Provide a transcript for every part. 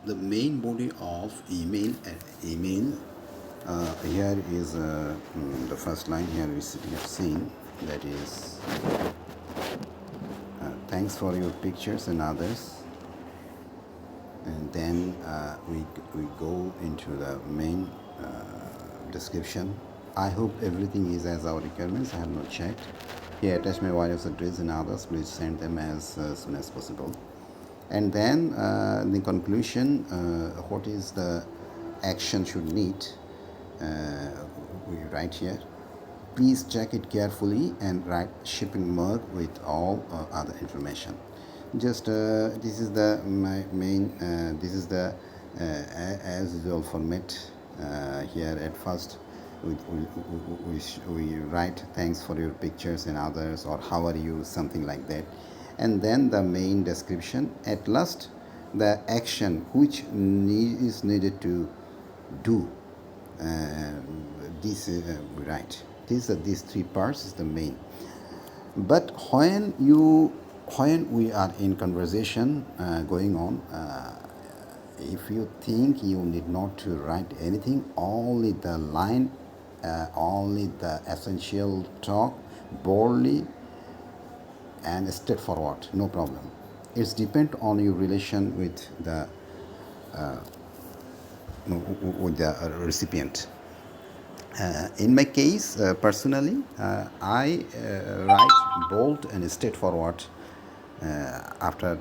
the main body of email. Here is the first line. Here we have seen, that is thanks for your pictures and others. And then we go into the main description. I hope everything is as our requirements. I have not checked. Here attach my wife's address and others. Please send them as soon as possible. And then in the conclusion, what is the action should need, we write here. Please check it carefully and write shipping mode with all other information. Just this is the my main this is the as usual format. Here at first we write thanks for your pictures and others, or how are you, something like that. And then the main description. At last, the action which is needed to do. This we write. These three parts is the main. But when we are in conversation going on, if you think you need not to write anything, only the line, only the essential talk, boldly and straightforward, no problem. It's depend on your relation with the recipient. In my case, personally, I write bold and straightforward after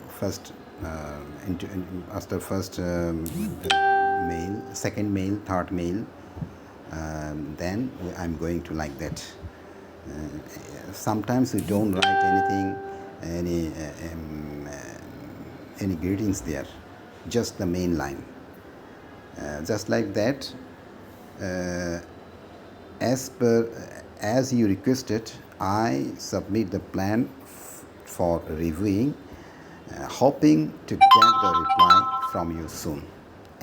first mail, second mail, third mail. Then I'm going to like that. Sometimes we don't write any greetings there, just the main line. Just like that. As you requested, I submit the plan for reviewing, hoping to get the reply from you soon.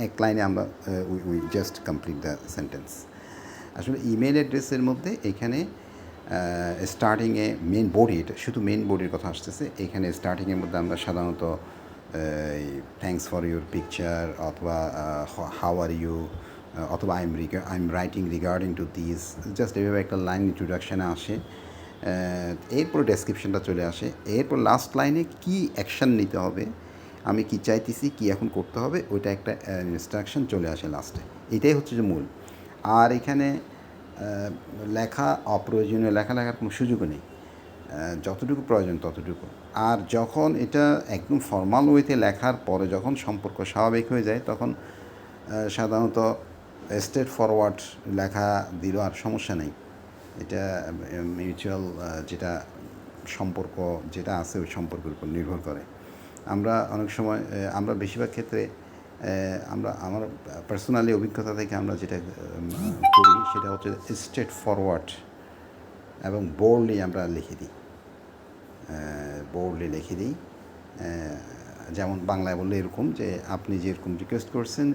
এক লাইনে আমরা we just complete the sentence. আসলে email অ্যাড্রেসের মধ্যে এখানে স্টার্টিংয়ে main body, এটা শুধু main বডির কথা আসতেছে। এখানে স্টার্টিংয়ের মধ্যে আমরা সাধারণত থ্যাঙ্কস ফর ইউর পিকচার, অথবা হাউ আর ইউ, অথবা I am writing regarding to this, just এভাবে একটা লাইন ইন্ট্রোডাকশানে আসে। এরপর ডেসক্রিপশনটা চলে আসে। এরপর লাস্ট লাইনে কী অ্যাকশান নিতে হবে, আমি কি চাইতেছি, কি এখন করতে হবে, ওইটা একটা ইনস্ট্রাকশন চলে আসে লাস্টে। এটাই হচ্ছে যে মূল। আর এখানে লেখা অপ্রয়োজনীয় লেখার কোনো সুযোগও নেই, যতটুকু প্রয়োজন ততটুকু। আর যখন এটা একদম ফর্মাল ওয়েতে লেখার পরে যখন সম্পর্ক স্বাভাবিক হয়ে যায়, তখন সাধারণত স্ট্রেট ফরওয়ার্ড লেখা দিলেও আর সমস্যা নেই। এটা মিউচুয়াল যেটা সম্পর্ক যেটা আছে ওই সম্পর্কের উপর নির্ভর করে। আমরা অনেক সময় আমরা বেশিরভাগ ক্ষেত্রে আমার পার্সোনালি অভিজ্ঞতা থেকে আমরা যেটা করি সেটা হচ্ছে স্ট্রেট ফরওয়ার্ড এবং বোল্ডলি আমরা লিখে দিই। যেমন বাংলায় বললে এরকম যে, আপনি যেরকম রিকোয়েস্ট করছেন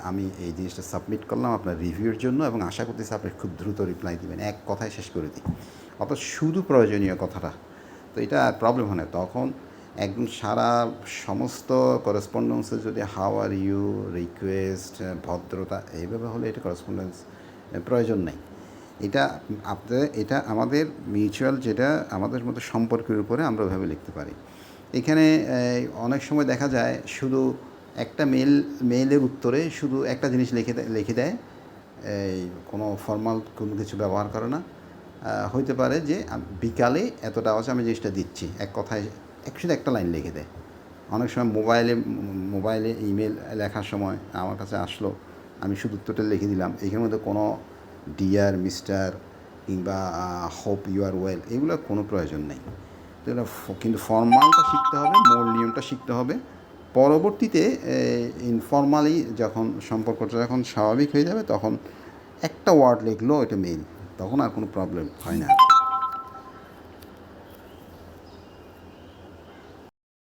আমি এই জিনিসটা সাবমিট করলাম আপনার রিভিউর জন্য, এবং আশা করতেছি আপনি খুব দ্রুত রিপ্লাই দেবেন, এক কথায় শেষ করে দিই। অর্থাৎ শুধু প্রয়োজনীয় কথাটা। তো এটা প্রবলেম হয় না তখন। একদম সারা সমস্ত করেসপন্ডেন্সে যদি হাউ আর ইউ, রিকোয়েস্ট, ভদ্রতা, এইভাবে হলে এটা করেসপন্ডেন্স প্রয়োজন নেই। এটা আমাদের মিউচুয়াল, যেটা আমাদের মধ্যে সম্পর্কের উপরে আমরা ওইভাবে লিখতে পারি। এখানে অনেক সময় দেখা যায় শুধু একটা মেইলের উত্তরে শুধু একটা জিনিস লিখে দেয়, কোনো ফর্মাল কোনো কিছু ব্যবহার করে না। হইতে পারে যে বিকালে এতটা আছে আমি জিনিসটা দিচ্ছি, এক কথায় শুধু একটা লাইন লিখে দেয়। অনেক সময় মোবাইলে ইমেল লেখার সময় আমার কাছে আসলো, আমি শুধু উত্তরটা লিখে দিলাম, এখানের মধ্যে কোনো ডিয়ার, মিস্টার কিংবা হোপ ইউ আর ওয়েল, এগুলোর কোনো প্রয়োজন নেই। তো এটা কিন্তু ফর্মালটা শিখতে হবে, মূল নিয়মটা শিখতে হবে। পরবর্তীতে ইনফর্মালি যখন সম্পর্কটা যখন স্বাভাবিক হয়ে যাবে, তখন একটা ওয়ার্ড লিখলেও এটা মেইল, তখন আর কোনো প্রবলেম হয় না।